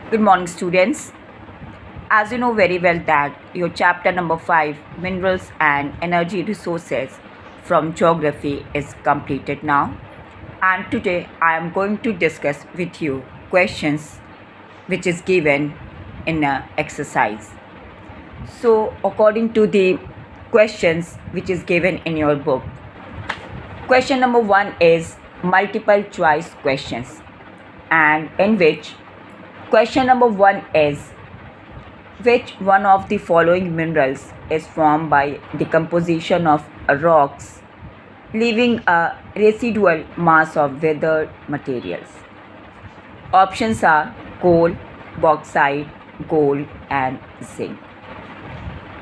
Good morning, students. As you know very well that your chapter number 5, Minerals and Energy Resources from Geography is completed now. And today I am going to discuss with you questions which is given in a exercise. So according to the questions which is given in your book, question number 1 is multiple choice questions, and in which question number 1 is which one of the following minerals is formed by decomposition of rocks, leaving a residual mass of weathered materials? Options are coal, bauxite, gold, and zinc.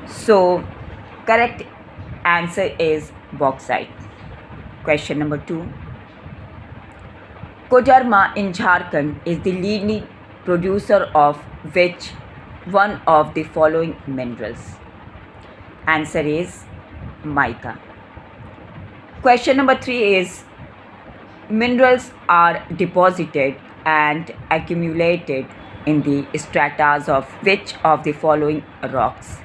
So, correct answer is bauxite. Question number 2. Kodarma in Jharkhand is the leading producer of which one of the following minerals? Answer is mica. Question number 3 is minerals are deposited and accumulated in the stratas of which of the following rocks?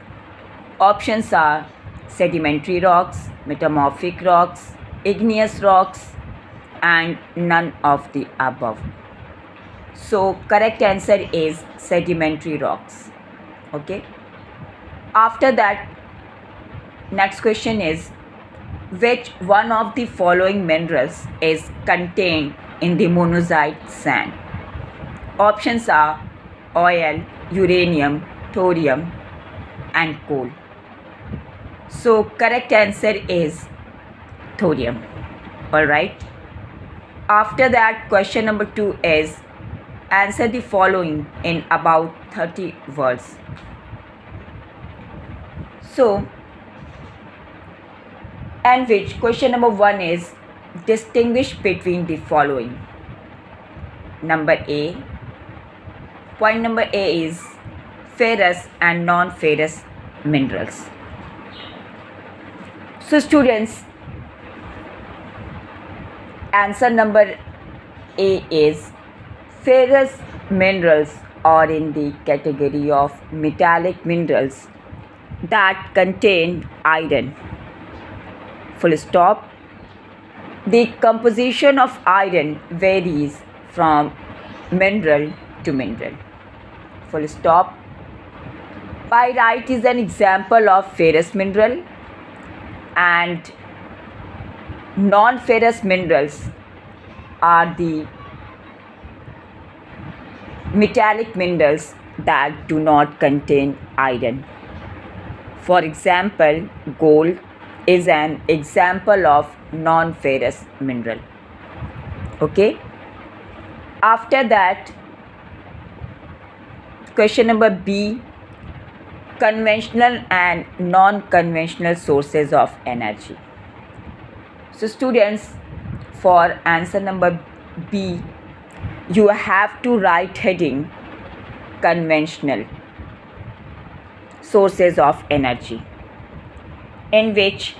Options are sedimentary rocks, metamorphic rocks, igneous rocks, and none of the above. So correct answer is sedimentary rocks. Okay. After that, next question is which one of the following minerals is contained in the monazite sand? Options are oil, uranium, thorium, and coal. So correct answer is thorium. All right. After that, question number 2 is answer the following in about 30 words. So, and which question number 1 is distinguish between the following. Number A. Point number A is ferrous and non-ferrous minerals. So students, answer number A is ferrous minerals are in the category of metallic minerals that contain iron. Full stop. The composition of iron varies from mineral to mineral. Full stop. Pyrite is an example of ferrous mineral, and non-ferrous minerals are the metallic minerals that do not contain iron. For example, gold is an example of non-ferrous mineral. Okay. After that, question number B, conventional and non-conventional sources of energy. So students, for answer number B, you have to write heading conventional sources of energy, in which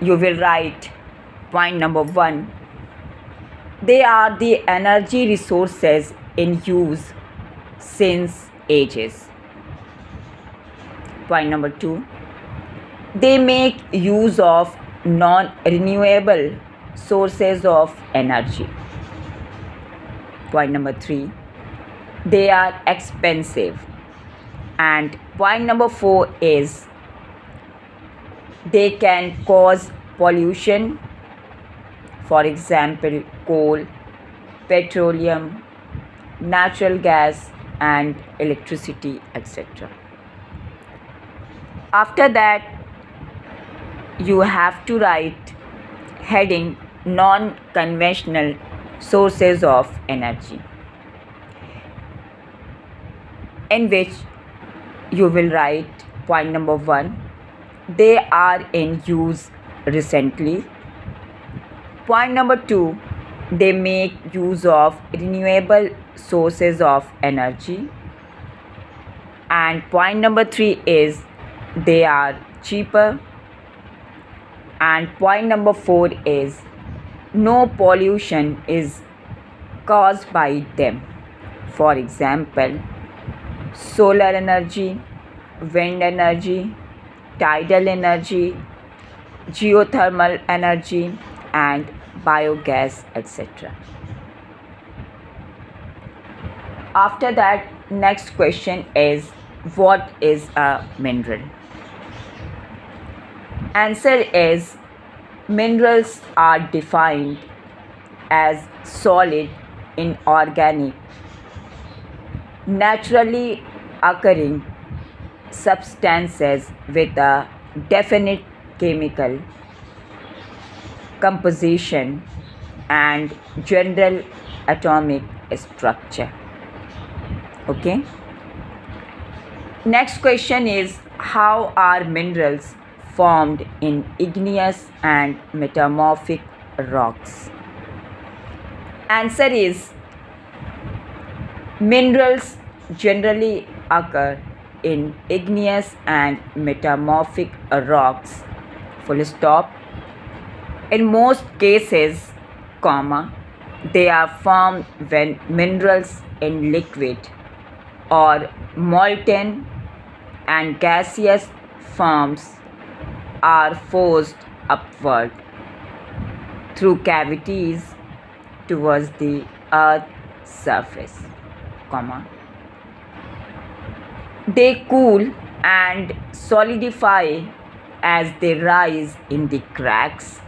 you will write point number 1, they are the energy resources in use since ages. Point number 2, they make use of non-renewable sources of energy. Point number 3, they are expensive. And point number 4 is they can cause pollution. For example, coal, petroleum, natural gas, and electricity, etc. After that, you have to write heading non-conventional sources of energy, in which you will write point number 1, they are in use recently. Point number 2, they make use of renewable sources of energy. And point number 3 is they are cheaper. And point number 4 is no pollution is caused by them. For example, solar energy, wind energy, tidal energy, geothermal energy, and biogas, etc. After that, next question is, what is a mineral? Answer is, minerals are defined as solid, inorganic, naturally occurring substances with a definite chemical composition and general atomic structure. Okay. Next question is, how are minerals formed in igneous and metamorphic rocks? Answer is, minerals generally occur in igneous and metamorphic rocks, full stop. In most cases, comma, they are formed when minerals in liquid or molten and gaseous forms are forced upward through cavities towards the earth's surface, comma. They cool and solidify as they rise in the cracks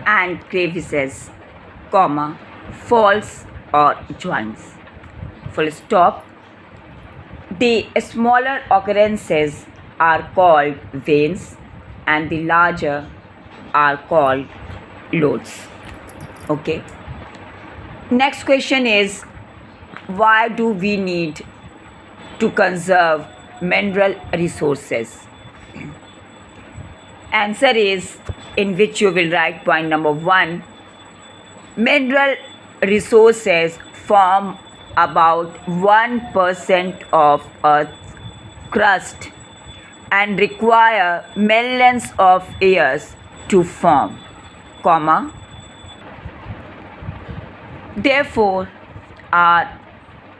and crevices, comma, faults or joints, full stop. The smaller occurrences are called veins and the larger are called lodes. Okay. Next question is, why do we need to conserve mineral resources? Answer is, in which you will write point number 1. Mineral resources form about 1% of Earth's crust and require millions of years to form, comma. Therefore, are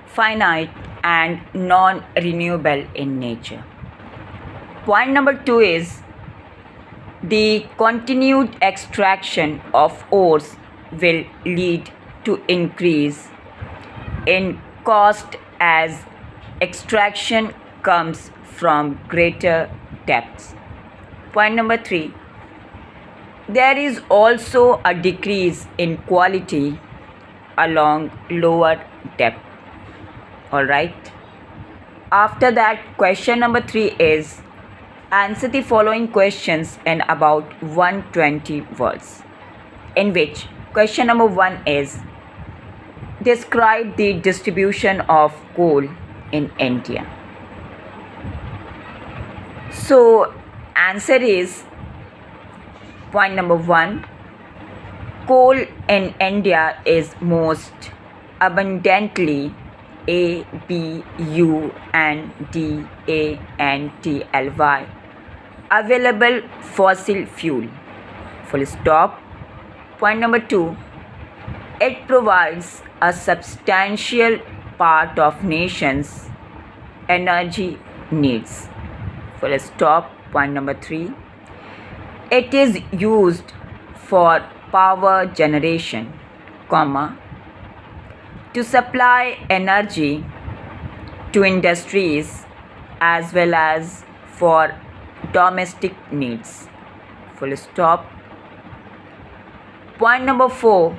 finite and non-renewable in nature. Point number 2 is, the continued extraction of ores will lead to increase in cost as extraction comes from greater depths. Point number 3, there is also a decrease in quality along lower depth. All right. After that, question number 3 is, answer the following questions in about 120 words, in which question number 1 is, describe the distribution of coal in India. So, answer is, point number 1, coal in India is most abundantly abundantly available fossil fuel, full stop. Point number 2, it provides a substantial part of nation's energy needs, full stop. Point number 3, it is used for power generation, comma, to supply energy to industries as well as for domestic needs, full stop. Point number 4,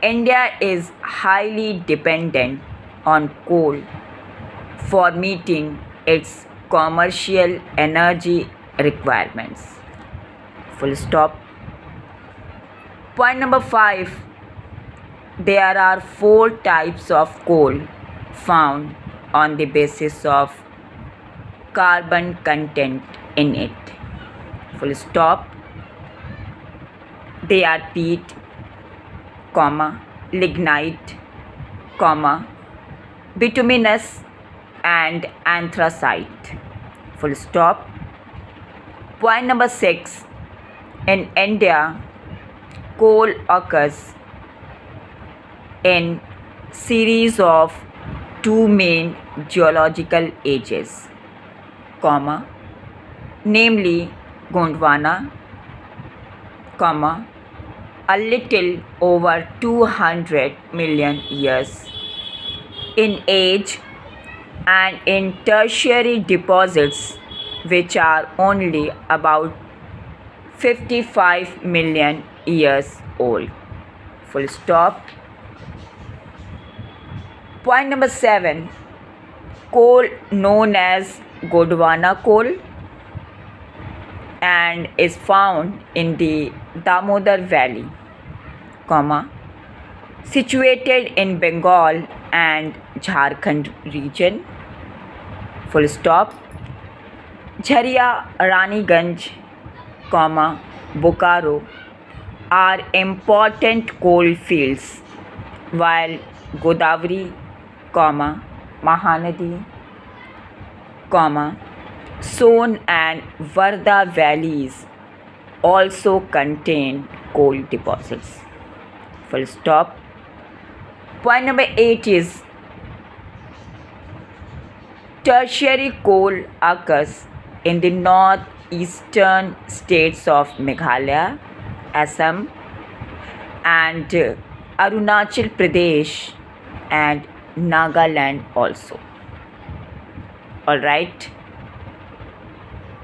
India is highly dependent on coal for meeting its commercial energy requirements, full stop. Point number 5, there are 4 types of coal found on the basis of carbon content in it, full stop. They are peat, comma, lignite, comma, bituminous and anthracite, full stop. Point number 6, in India, coal occurs in series of two main geological ages, comma, namely Gondwana, comma, a little over 200 million years in age, and in tertiary deposits which are only about 55 million years old. Full stop. Point number 7. Coal known as Gondwana coal and is found in the Damodar Valley, comma, situated in Bengal and Jharkhand region. Full stop. Jharia, Raniganj, comma, Bokaro are important coal fields, while Godavari, comma, Mahanadi, comma, Son and Varda valleys also contain coal deposits. Full stop. Point number 8 is tertiary coal occurs in the northeastern states of Meghalaya, Assam, and Arunachal Pradesh and Nagaland also. Alright.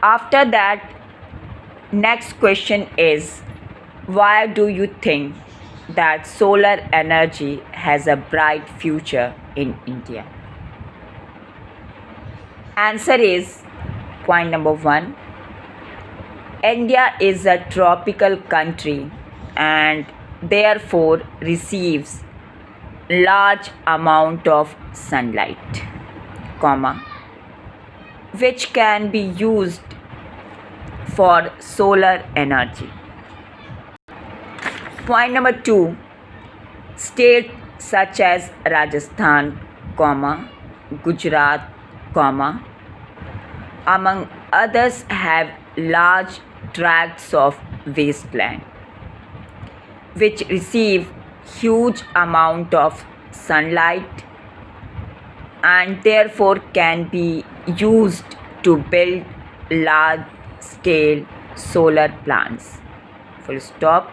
After that, next question is, why do you think that solar energy has a bright future in India? Answer is point number 1. India is a tropical country and therefore receives large amount of sunlight, comma, which can be used for solar energy. Point number 2. States such as Rajasthan, comma, Gujarat, comma, among others have large tracts of wasteland which receive huge amount of sunlight and therefore can be used to build large scale solar plants. Full stop.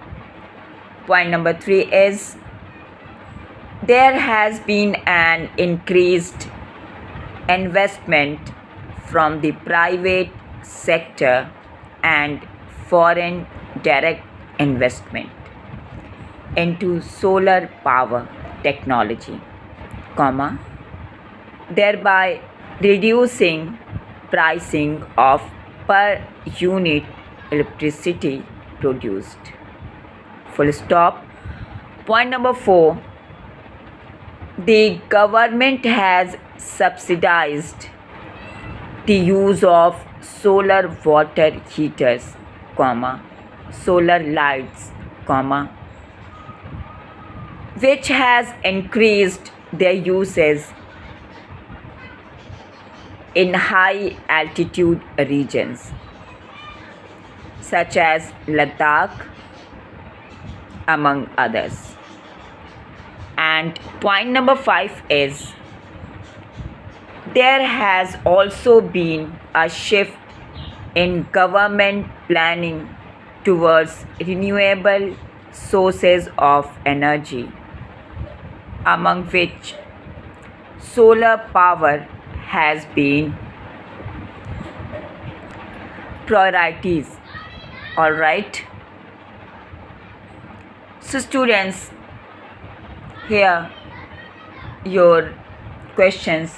Point number 3 is, there has been an increased investment from the private sector and foreign direct investment into solar power technology, comma, thereby reducing pricing of per unit electricity produced. Full stop. Point number 4. The government has subsidized the use of solar water heaters, comma, solar lights, comma, which has increased their uses in high altitude regions such as Ladakh, among others. And point number 5 is, there has also been a shift in government planning towards renewable sources of energy, among which solar power has been priorities. Alright. So students, here your questions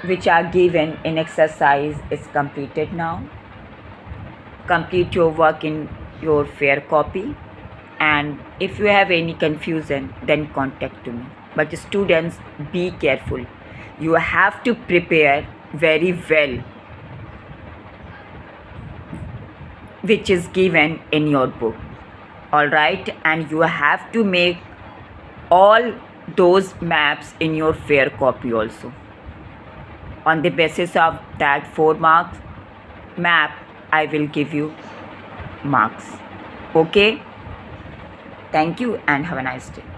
which are given in exercise is completed now. Complete your work in your fair copy, and if you have any confusion then contact to me. But students, be careful. You have to prepare very well which is given in your book. Alright, and you have to make all those maps in your fair copy also. On the basis of that 4 marks map, I will give you marks. Okay? Thank you and have a nice day.